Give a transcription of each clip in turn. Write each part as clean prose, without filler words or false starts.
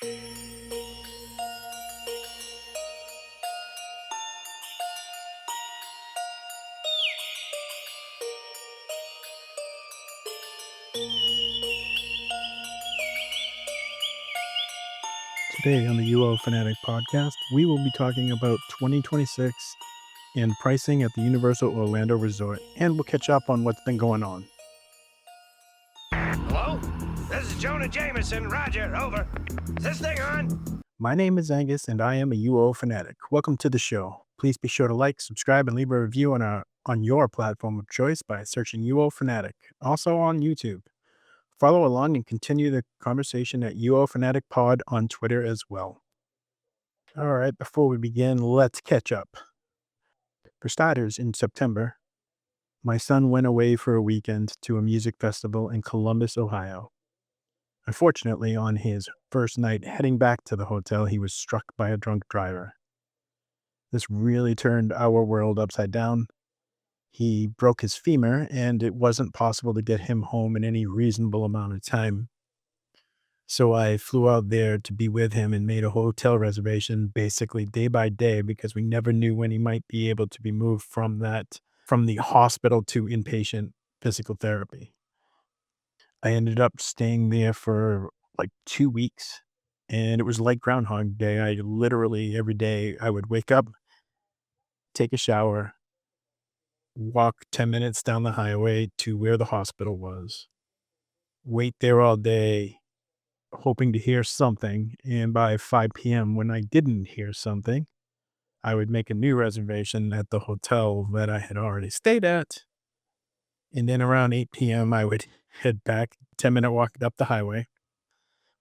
Today on the UOFanatic Podcast, we will be talking about 2026 and pricing at the Universal Orlando Resort, and we'll catch up on what's been going on. Hello? This is Jonah Jameson. Roger, over. Is this thing on? My name is Angus, and I am a UOFanatic. Welcome to the show. Please be sure to like, subscribe, and leave a review on your platform of choice by searching UOFanatic, also on YouTube. Follow along and continue the conversation at UOFanaticPod on Twitter as well. All right, before we begin, let's catch up. For starters, in September, my son went away for a weekend to a music festival in Columbus, Ohio. Unfortunately, on his first night heading back to the hotel, he was struck by a drunk driver. This really turned our world upside down. He broke his femur, and it wasn't possible to get him home in any reasonable amount of time. So I flew out there to be with him and made a hotel reservation basically day by day because we never knew when he might be able to be moved from the hospital to inpatient physical therapy. I ended up staying there for like 2 weeks, and it was like Groundhog Day. I literally every day I would wake up, take a shower, walk 10 minutes down the highway to where the hospital was, wait there all day, hoping to hear something. And by 5 p.m., when I didn't hear something, I would make a new reservation at the hotel that I had already stayed at. And then around 8 p.m., I would head back, 10-minute walk up the highway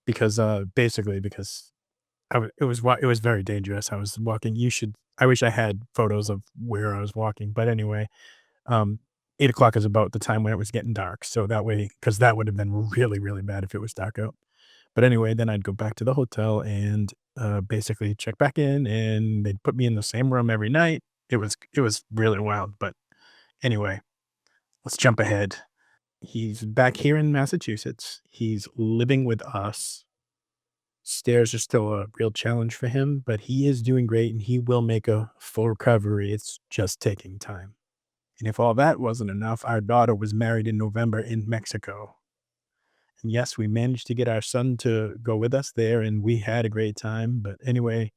because it was very dangerous. I was walking. I wish I had photos of where I was walking. But anyway, um, 8 o'clock is about the time when it was getting dark. So that way, because that would have been really, really bad if it was dark out. But anyway, then I'd go back to the hotel and basically check back in, and they'd put me in the same room every night. It was really wild. But anyway, let's jump ahead. He's back here in Massachusetts. He's living with us. Stairs are still a real challenge for him, but he is doing great and he will make a full recovery. It's just taking time. And if all that wasn't enough, our daughter was married in November in Mexico. And yes, we managed to get our son to go with us there and we had a great time. But anyway,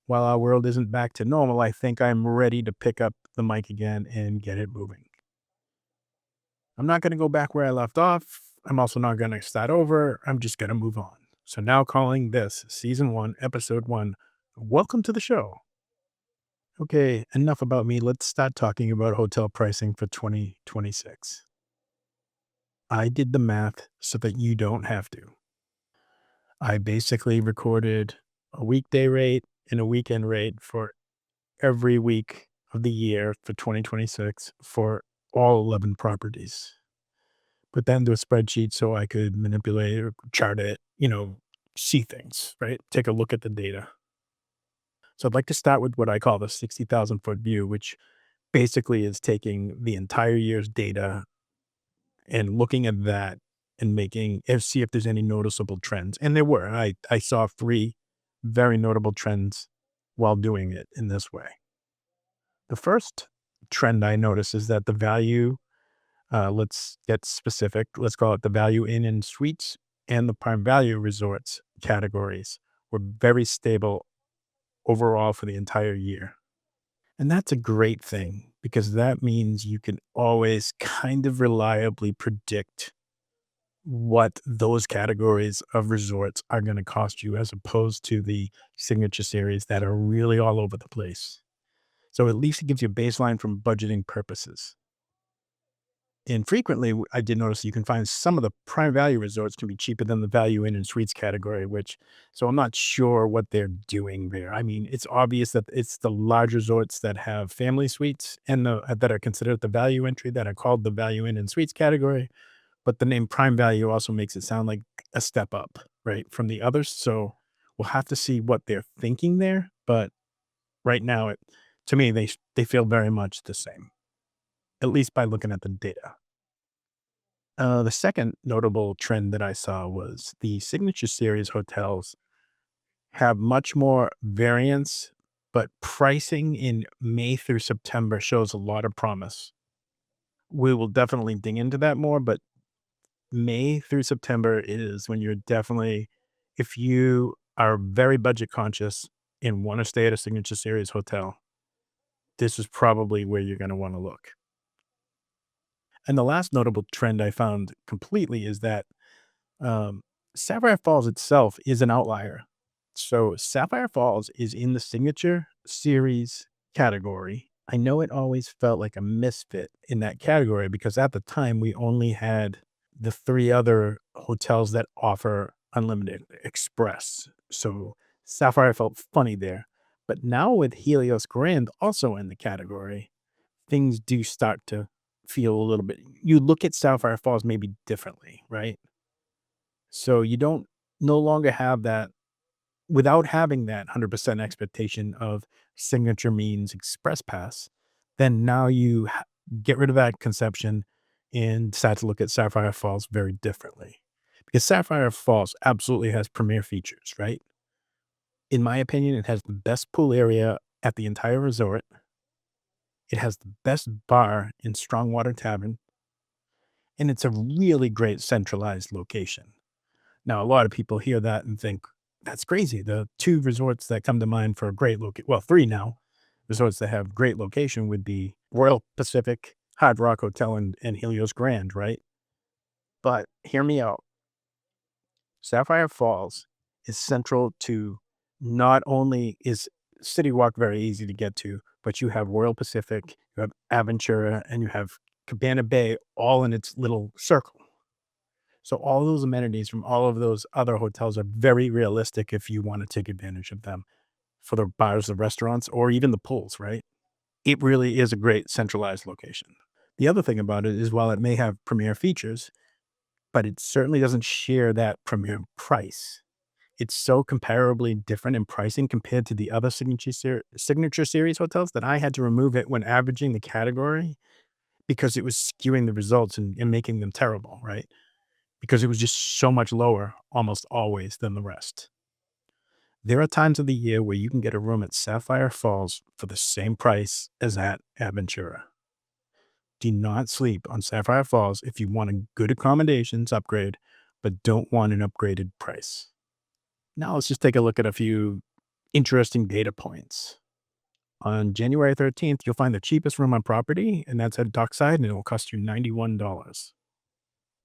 while our world isn't back to normal, I think I'm ready to pick up the mic again and get it moving. I'm not going to go back where I left off. I'm also not going to start over. I'm just going to move on. So now calling this season 1, episode 1. Welcome to the show. Okay, enough about me. Let's start talking about hotel pricing for 2026. I did the math so that you don't have to. I basically recorded a weekday rate and a weekend rate for every week of the year for 2026 for all 11 properties. Put that into a spreadsheet so I could manipulate or chart it, see things, right? Take a look at the data. So I'd like to start with what I call the 60,000 foot view, which basically is taking the entire year's data and looking at that and see if there's any noticeable trends. And there were. I saw 3 very notable trends while doing it in this way. The first trend I noticed is that the value, let's get specific, let's call it the value inn and suites and the prime value resorts categories were very stable overall for the entire year. And that's a great thing because that means you can always kind of reliably predict what those categories of resorts are going to cost you as opposed to the signature series that are really all over the place. So at least it gives you a baseline from budgeting purposes. And frequently, I did notice you can find some of the prime value resorts can be cheaper than the value inn and suites category, so I'm not sure what they're doing there. I mean, it's obvious that it's the large resorts that have family suites and that are considered the value entry that are called the value inn and suites category. But the name prime value also makes it sound like a step up, right, from the others. So we'll have to see what they're thinking there. But right now, to me, they feel very much the same, at least by looking at the data. The second notable trend that I saw was the Signature Series hotels have much more variance, but pricing in May through September shows a lot of promise. We will definitely dig into that more, but May through September is when you're definitely, if you are very budget conscious and want to stay at a Signature Series hotel, this is probably where you're going to want to look. And the last notable trend I found completely is that um, Sapphire Falls itself is an outlier. So Sapphire Falls is in the Signature Series category. I know it always felt like a misfit in that category because at the time we only had the three other hotels that offer unlimited express. So Sapphire felt funny there. But now with Helios Grand also in the category, things do start to feel a little bit, you look at Sapphire Falls maybe differently, right? So you don't no longer have that, without having that 100% expectation of signature means express pass, then now get rid of that conception and decide to look at Sapphire Falls very differently. Because Sapphire Falls absolutely has premier features, right? In my opinion, it has the best pool area at the entire resort. It has the best bar in Strongwater Tavern, and it's a really great centralized location. Now, a lot of people hear that and think, that's crazy. The two resorts that come to mind for a great well, three now resorts that have great location would be Royal Pacific, Hard Rock Hotel, and Helios Grand, right? But hear me out. Sapphire Falls is central to, not only is City Walk very easy to get to, but you have Royal Pacific, you have Aventura, and you have Cabana Bay all in its little circle. So all those amenities from all of those other hotels are very realistic if you want to take advantage of them for the bars, the restaurants, or even the pools, right? It really is a great centralized location. The other thing about it is while it may have premier features, but it certainly doesn't share that premier price. It's so comparably different in pricing compared to the other signature series hotels that I had to remove it when averaging the category because it was skewing the results and making them terrible, right? Because it was just so much lower almost always than the rest. There are times of the year where you can get a room at Sapphire Falls for the same price as at Aventura. Do not sleep on Sapphire Falls if you want a good accommodations upgrade, but don't want an upgraded price. Now let's just take a look at a few interesting data points. On January 13th, you'll find the cheapest room on property, and that's at Dockside, and it will cost you $91.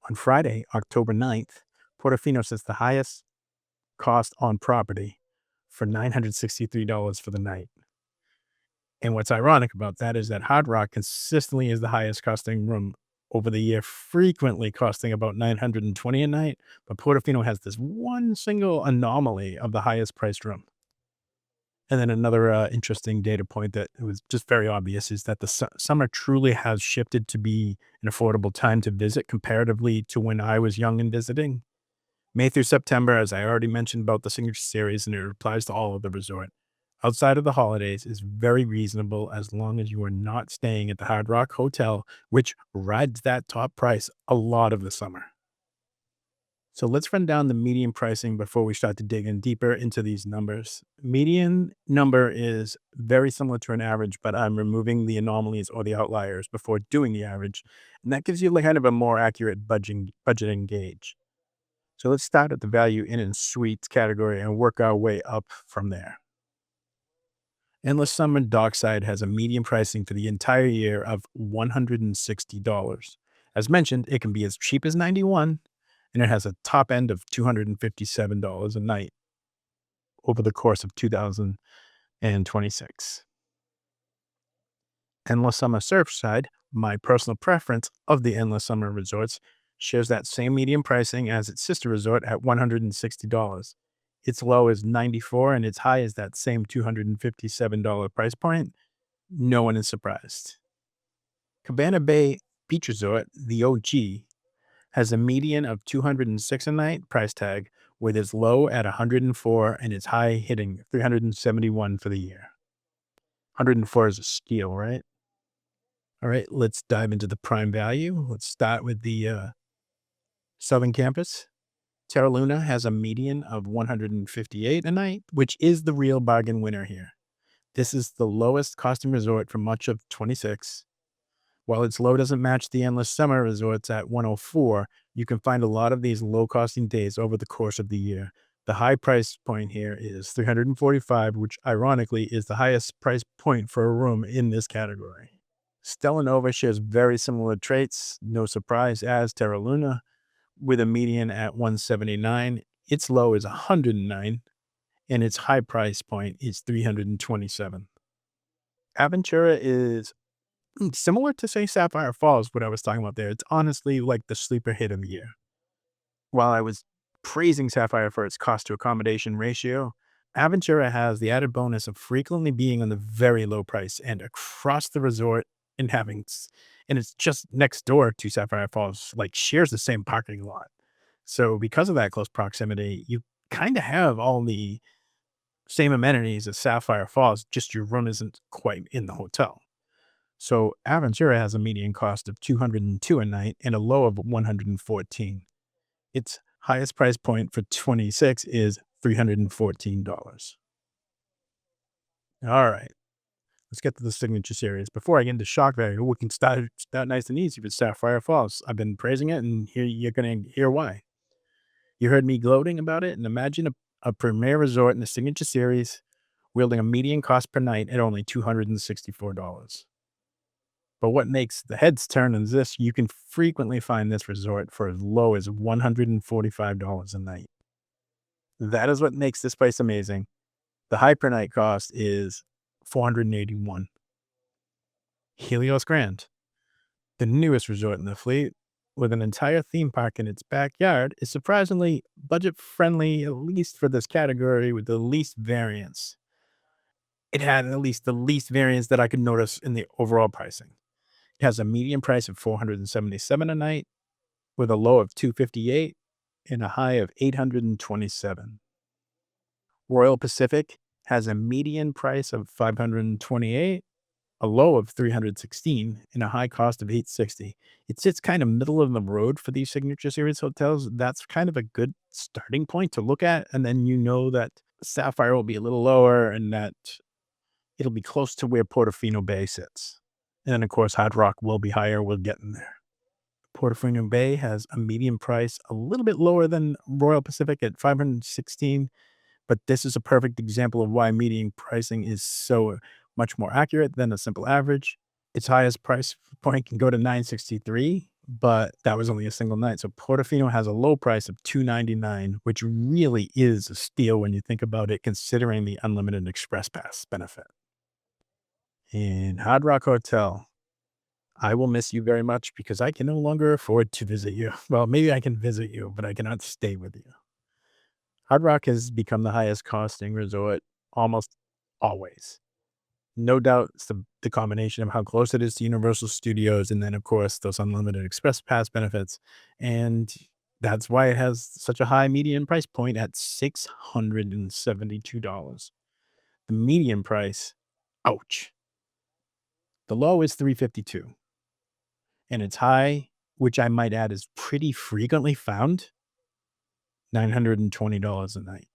On Friday, October 9th, Portofino sets the highest cost on property for $963 for the night. And what's ironic about that is that Hard Rock consistently is the highest costing room over the year, frequently costing about $920 a night. But Portofino has this one single anomaly of the highest priced room. And then another interesting data point that was just very obvious is that the summer truly has shifted to be an affordable time to visit comparatively to when I was young and visiting. May through September, as I already mentioned about the Signature Series, and it applies to all of the resort, outside of the holidays is very reasonable as long as you are not staying at the Hard Rock Hotel, which rides that top price a lot of the summer. So let's run down the median pricing before we start to dig in deeper into these numbers. Median number is very similar to an average, but I'm removing the anomalies or the outliers before doing the average. And that gives you like kind of a more accurate budgeting gauge. So let's start at the value in and suites category and work our way up from there. Endless Summer Dockside has a median pricing for the entire year of $160. As mentioned, it can be as cheap as $91, and it has a top end of $257 a night over the course of 2026. Endless Summer Surfside, my personal preference of the Endless Summer resorts, shares that same median pricing as its sister resort at $160. Its low is 94 and its high is that same $257 price point. No one is surprised. Cabana Bay Beach Resort, the OG, has a median of 206 a night price tag, with its low at 104 and its high hitting 371 for the year. 104 is a steal, right? All right, let's dive into the prime value. Let's start with the Southern Campus, Terra Luna has a median of 158 a night, which is the real bargain winner here. This is the lowest costing resort for much of 26. While its low doesn't match the endless summer resorts at 104, you can find a lot of these low costing days over the course of the year. The high price point here is 345, which ironically is the highest price point for a room in this category. Stella Nova shares very similar traits, no surprise, as Terra Luna, with a median at 179. Its low is 109, and its high price point is 327. Aventura is similar to, say, Sapphire Falls, what I was talking about there. It's honestly like the sleeper hit of the year. While I was praising Sapphire for its cost to accommodation ratio, Aventura has the added bonus of frequently being on the very low price and across the resort and and it's just next door to Sapphire Falls, like shares the same parking lot. So because of that close proximity, you kind of have all the same amenities as Sapphire Falls, just your room isn't quite in the hotel. So Aventura has a median cost of 202 a night and a low of 114. Its highest price point for 26 is $314. All right, let's get to the signature series. Before I get into shock value, we can start nice and easy with Sapphire Falls. I've been praising it, and here you're going to hear why. You heard me gloating about it, and imagine a premier resort in the signature series wielding a median cost per night at only $264. But what makes the heads turn is this: you can frequently find this resort for as low as $145 a night. That is what makes this place amazing. The high per night cost is $481. Helios Grand, the newest resort in the fleet, with an entire theme park in its backyard, is surprisingly budget friendly, at least for this category, with the least variance. It had at least the least variance that I could notice in the overall pricing. It has a median price of $477 a night, with a low of $258 and a high of $827. Royal Pacific has a median price of $528, a low of $316, and a high cost of $860. It sits kind of middle of the road for these signature series hotels. That's kind of a good starting point to look at, and then you know that Sapphire will be a little lower and that it'll be close to where Portofino Bay sits. And then, of course, Hard Rock will be higher. We'll get in there. Portofino Bay has a median price a little bit lower than Royal Pacific at $516, but this is a perfect example of why median pricing is so much more accurate than a simple average. Its highest price point can go to $963, but that was only a single night. So Portofino has a low price of $299, which really is a steal when you think about it, considering the unlimited express pass benefit. In Hard Rock Hotel, I will miss you very much because I can no longer afford to visit you. Well, maybe I can visit you, but I cannot stay with you. Hard Rock has become the highest costing resort almost always. No doubt it's the combination of how close it is to Universal Studios and then, of course, those unlimited express pass benefits. And that's why it has such a high median price point at $672. The median price, ouch. The low is $352. And its high, which I might add is pretty frequently found, $920 a night.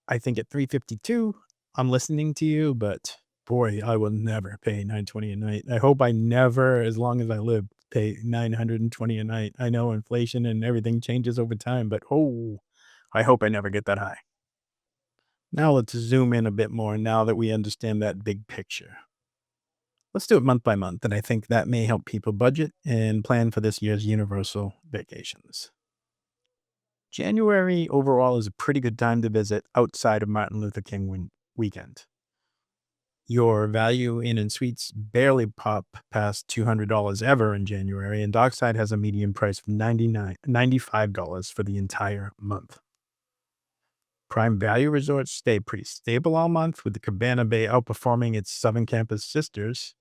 I think at $352, I'm listening to you, but boy, I will never pay $920 a night. I hope I never, as long as I live, pay $920 a night. I know inflation and everything changes over time, but I hope I never get that high. Now let's zoom in a bit more now that we understand that big picture. Let's do it month by month, and I think that may help people budget and plan for this year's Universal vacations. January overall is a pretty good time to visit outside of Martin Luther King weekend. Your value inn and suites barely pop past $200 ever in January, and Dockside has a median price of $95 for the entire month. Prime value resorts stay pretty stable all month, with the Cabana Bay outperforming its Southern Campus sisters.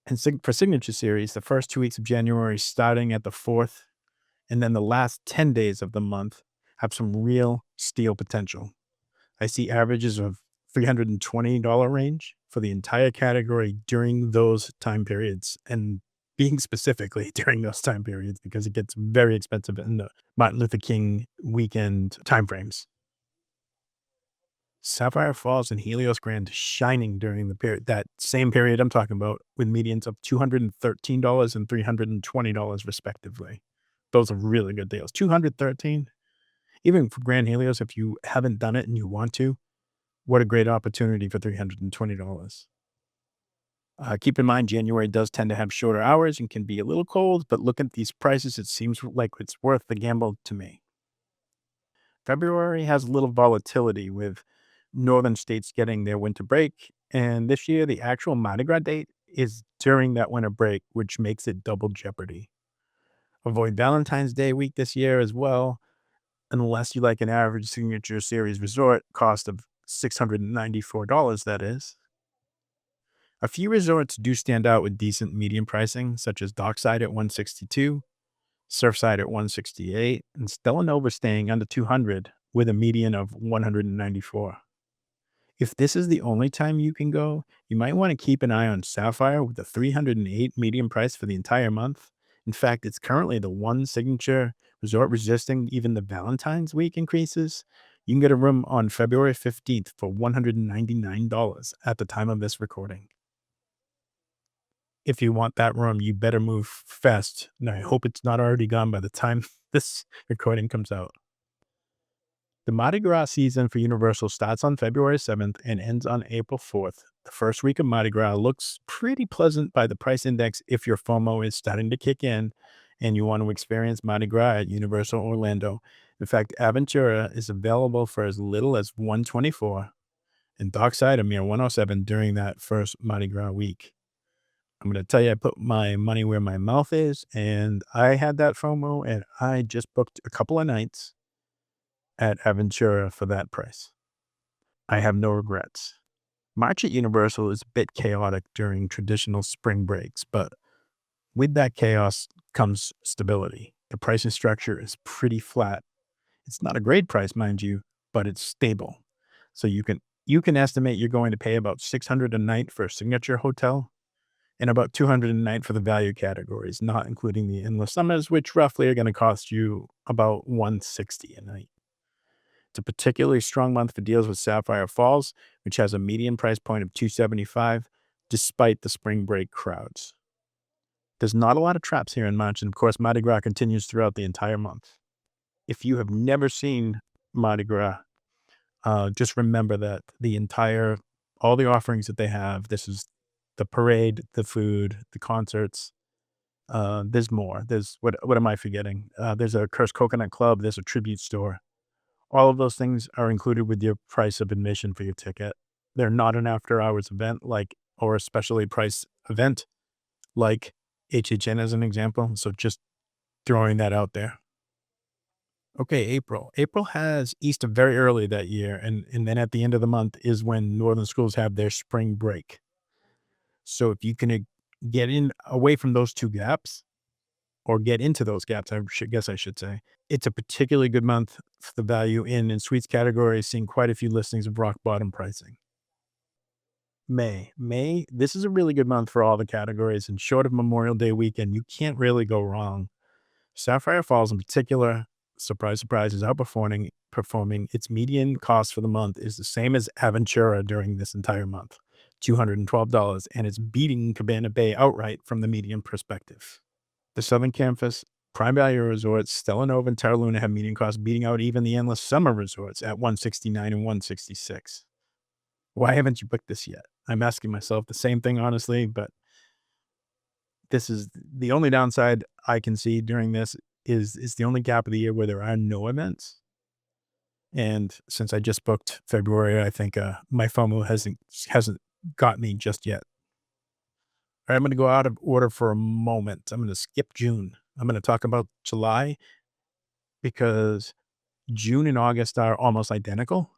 And for Signature Series, the first 2 weeks of January starting at the 4th, and then the last 10 days of the month have some real steal potential. I see averages of $320 range for the entire category during those time periods. And being specifically during those time periods because it gets very expensive in the Martin Luther King weekend timeframes. Sapphire Falls and Helios Grand shining during the period, that same period I'm talking about, with medians of $213 and $320 respectively. Those are really good deals. 213, even for Grand Helios, if you haven't done it and you want to, what a great opportunity for $320. Keep in mind, January does tend to have shorter hours and can be a little cold, but look at these prices. It seems like it's worth the gamble to me. February has a little volatility with northern states getting their winter break. And this year, the actual Mardi Gras date is during that winter break, which makes it double jeopardy. Avoid Valentine's Day week this year as well, unless you like an average signature series resort cost of $694, that is. A few resorts do stand out with decent median pricing, such as Dockside at 162, Surfside at 168, and Stella Nova staying under 200 with a median of 194. If this is the only time you can go, you might want to keep an eye on Sapphire with a 308 median price for the entire month. In fact, it's currently the one signature resort resisting even the Valentine's week increases. You can get a room on February 15th for $199 at the time of this recording. If you want that room, you better move fast. And I hope it's not already gone by the time this recording comes out. The Mardi Gras season for Universal starts on February 7th and ends on April 4th. The first week of Mardi Gras looks pretty pleasant by the price index if your FOMO is starting to kick in and you want to experience Mardi Gras at Universal Orlando. In fact, Aventura is available for as little as $124 and Dockside a mere $107 during that first Mardi Gras week. I'm going to tell you, I put my money where my mouth is, and I had that FOMO, and I just booked a couple of nights at Aventura for that price. I have no regrets. March at Universal is a bit chaotic during traditional spring breaks, but with that chaos comes stability. The pricing structure is pretty flat. It's not a great price, mind you, but it's stable. So you can estimate you're going to pay about $600 a night for a signature hotel and about $200 a night for the value categories, not including the endless summers, which roughly are going to cost you about $160 a night. It's a particularly strong month for deals with Sapphire Falls, which has a median price point of $275, despite the spring break crowds. There's not a lot of traps here in March, and of course, Mardi Gras continues throughout the entire month. If you have never seen Mardi Gras, just remember that all the offerings that they have, this is the parade, the food, the concerts. There's more. What am I forgetting? There's a Cursed Coconut Club. There's a tribute store. All of those things are included with your price of admission for your ticket. They're not an after hours event or a specially priced event like HHN as an example. So just throwing that out there. Okay, April. April has Easter very early that year. And then at the end of the month is when northern schools have their spring break. So if you can get in away from those two gaps or get into those gaps, I should say, it's a particularly good month for the value in and suites category, seeing quite a few listings of rock bottom pricing. May, this is a really good month for all the categories, and short of Memorial Day weekend, you can't really go wrong. Sapphire Falls in particular, surprise, surprise, is performing. Its median cost for the month is the same as Aventura during this entire month, $212, and it's beating Cabana Bay outright from the median perspective. The Southern Campus, Prime Value Resorts, Stella Nova, and Terra Luna have median costs beating out even the Endless Summer Resorts at $169 and $166. Why haven't you booked this yet? I'm asking myself the same thing, honestly, but this is the only downside I can see during this is the only gap of the year where there are no events. And since I just booked February, I think my FOMO hasn't got me just yet. All right, I'm going to go out of order for a moment. I'm going to skip June. I'm going to talk about July because June and August are almost identical.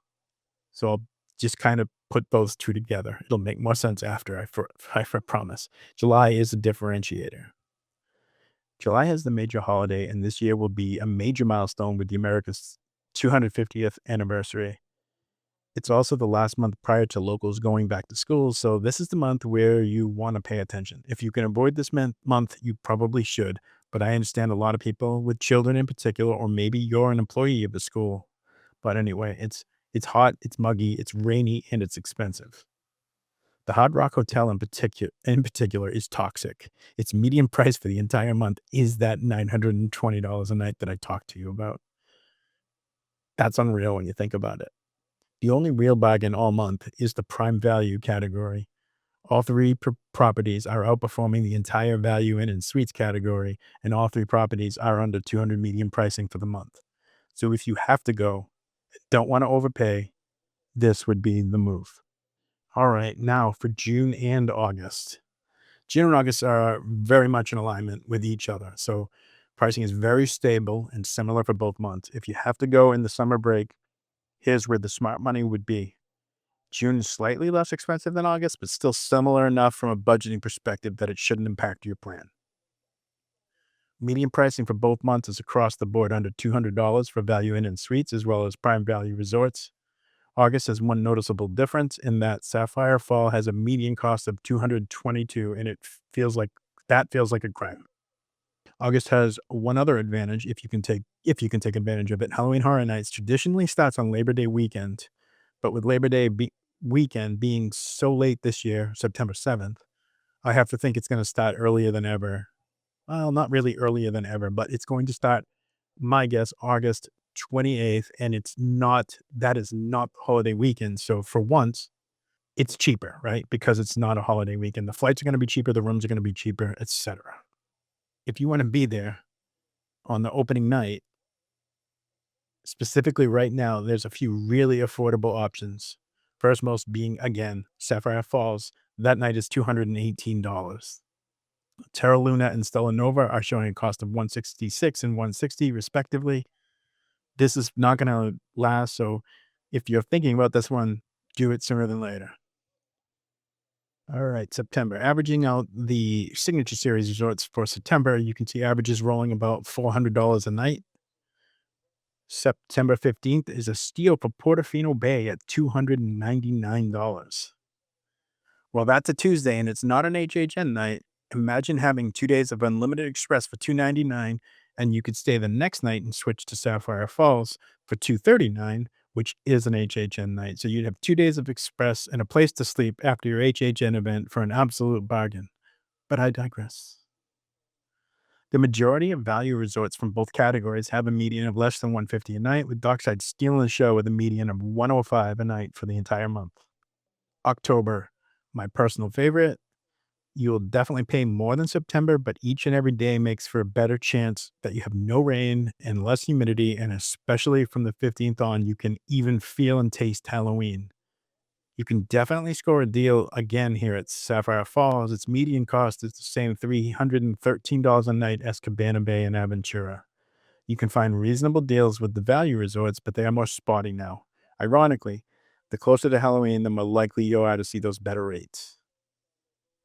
So I'll just kind of put those two together. It'll make more sense after, I promise. July is a differentiator. July has the major holiday, and this year will be a major milestone with the America's 250th anniversary. It's also the last month prior to locals going back to school, so this is the month where you want to pay attention. If you can avoid this month, you probably should. But I understand a lot of people with children in particular, or maybe you're an employee of the school. But anyway, it's hot, it's muggy, it's rainy, and it's expensive. The Hard Rock Hotel in particular is toxic. Its median price for the entire month is that $920 a night that I talked to you about. That's unreal when you think about it. The only real bargain all month is the prime value category. All three properties are outperforming the entire value in and suites category, and all three properties are under 200 median pricing for the month. So if you have to go, don't want to overpay, this would be the move. All right, now for June and August. June and August are very much in alignment with each other. So pricing is very stable and similar for both months. If you have to go in the summer break, here's where the smart money would be. June is slightly less expensive than August, but still similar enough from a budgeting perspective that it shouldn't impact your plan. Median pricing for both months is across the board under $200 for value inn and suites, as well as prime value resorts. August has one noticeable difference in that Sapphire Fall has a median cost of $222, and feels like feels like a crime. August has one other advantage if you can take advantage of it. Halloween Horror Nights traditionally starts on Labor Day weekend, but with Labor Day weekend being so late this year, September 7th, I have to think it's going to start earlier than ever. Well, not really earlier than ever, but it's going to start, my guess, August 28th, and that is not holiday weekend. So for once, it's cheaper, right? Because it's not a holiday weekend. The flights are going to be cheaper, the rooms are going to be cheaper, etc. If you want to be there on the opening night, specifically right now, there's a few really affordable options. First most being, again, Sapphire Falls. That night is $218. Terra Luna and Stella Nova are showing a cost of $166 and $160 respectively. This is not going to last, so if you're thinking about this one, do it sooner than later. All right, September. Averaging out the Signature Series resorts for September, you can see averages rolling about $400 a night. September 15th is a steal for Portofino Bay at $299. Well, that's a Tuesday and it's not an HHN night. Imagine having 2 days of unlimited express for $299, and you could stay the next night and switch to Sapphire Falls for $239, which is an HHN night. So you'd have 2 days of express and a place to sleep after your HHN event for an absolute bargain. But I digress. The majority of value resorts from both categories have a median of less than $150 a night, with Dockside stealing the show with a median of $105 a night for the entire month. October, my personal favorite. You'll definitely pay more than September, but each and every day makes for a better chance that you have no rain and less humidity, and especially from the 15th on, you can even feel and taste Halloween. You can definitely score a deal again here at Sapphire Falls. Its median cost is the same $313 a night as Cabana Bay and Aventura. You can find reasonable deals with the value resorts, but they are more spotty now. Ironically, the closer to Halloween, the more likely you are to see those better rates.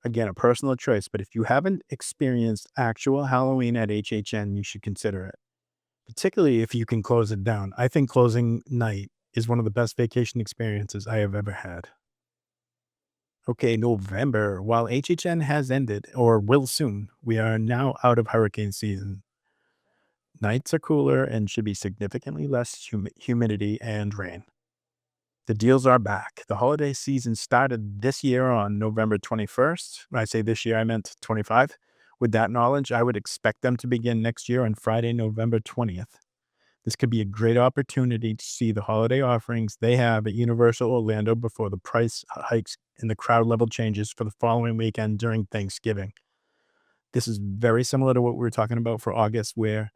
Again, a personal choice, but if you haven't experienced actual Halloween at HHN, you should consider it, particularly if you can close it down. I think closing night is one of the best vacation experiences I have ever had. Okay, November. While HHN has ended, or will soon, we are now out of hurricane season. Nights are cooler and should be significantly less humidity and rain. The deals are back. The holiday season started this year on November 21st. When I say this year, I meant 25. With that knowledge, I would expect them to begin next year on Friday, November 20th. This could be a great opportunity to see the holiday offerings they have at Universal Orlando before the price hikes and the crowd level changes for the following weekend during Thanksgiving. This is very similar to what we were talking about for August, where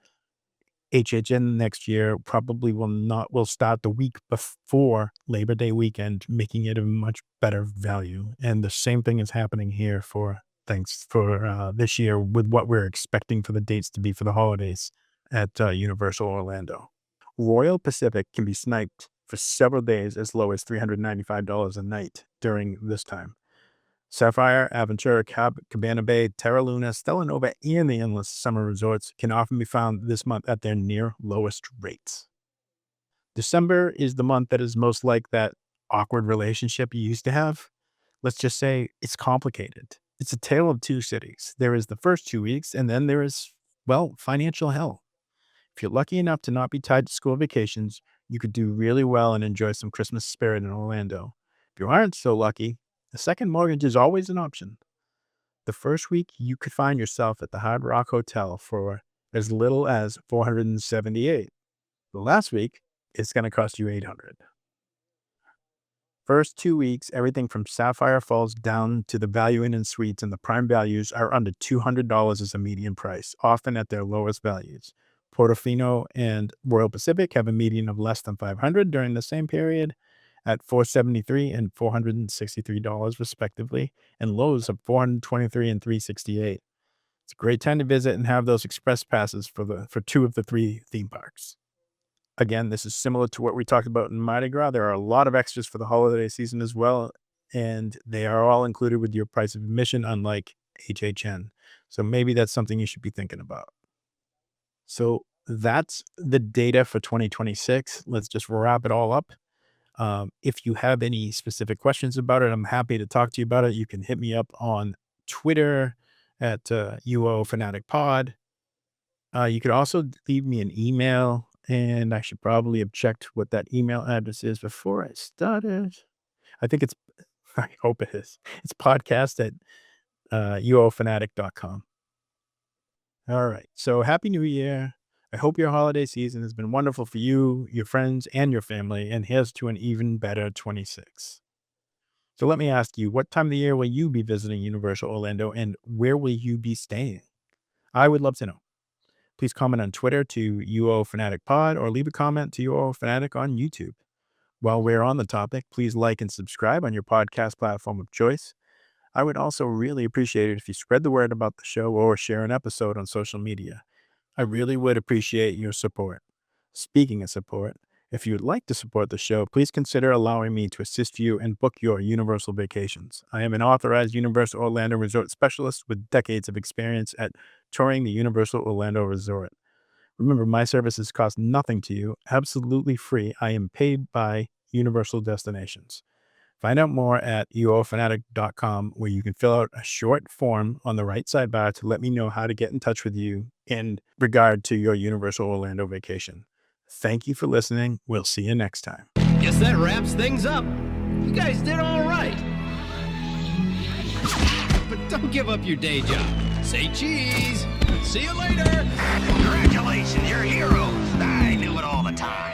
HHN next year probably will start the week before Labor Day weekend, making it a much better value. And the same thing is happening here for this year with what we're expecting for the dates to be for the holidays at Universal Orlando. Royal Pacific can be sniped for several days as low as $395 a night during this time. Sapphire, Aventura, Cabana Bay, Terra Luna, Stella Nova, and the Endless Summer Resorts can often be found this month at their near lowest rates. December is the month that is most like that awkward relationship you used to have, let's just say it's complicated. It's a tale of two cities. There is the first 2 weeks, and then there is, well, financial hell. If you're lucky enough to not be tied to school vacations, you could do really well and enjoy some Christmas spirit in Orlando. If you aren't so lucky, a second mortgage is always an option. The first week, you could find yourself at the Hard Rock Hotel for as little as $478. The last week, it's going to cost you $800. First 2 weeks, everything from Sapphire Falls down to the Value Inn and Suites and the prime values are under $200 as a median price, often at their lowest values. Portofino and Royal Pacific have a median of less than $500 during the same period at $473 and $463 respectively, and lows of $423 and $368. It's a great time to visit and have those express passes for 2 of the 3 theme parks. Again, this is similar to what we talked about in Mardi Gras. There are a lot of extras for the holiday season as well, and they are all included with your price of admission, unlike HHN. So maybe that's something you should be thinking about. So that's the data for 2026. Let's just wrap it all up. If you have any specific questions about it, I'm happy to talk to you about it. You can hit me up on Twitter at UOFanaticPod. You could also leave me an email, and I should probably have checked what that email address is before I started. I hope it is. It's podcast at UOFanatic.com. All right. So happy New Year. I hope your holiday season has been wonderful for you, your friends, and your family, and here's to an even better 26. So let me ask you, what time of the year will you be visiting Universal Orlando, and where will you be staying? I would love to know. Please comment on Twitter to UOFanaticPod or leave a comment to UOFanatic on YouTube. While we're on the topic, please like and subscribe on your podcast platform of choice. I would also really appreciate it if you spread the word about the show or share an episode on social media. I really would appreciate your support. Speaking of support, if you would like to support the show, please consider allowing me to assist you and book your Universal vacations. I am an authorized Universal Orlando Resort specialist with decades of experience at touring the Universal Orlando Resort. Remember, my services cost nothing to you, absolutely free. I am paid by Universal Destinations. Find out more at UOFanatic.com, where you can fill out a short form on the right sidebar to let me know how to get in touch with you in regard to your Universal Orlando vacation. Thank you for listening. We'll see you next time. Guess that wraps things up. You guys did all right. But don't give up your day job. Say cheese. See you later. Congratulations, you're heroes. I knew it all the time.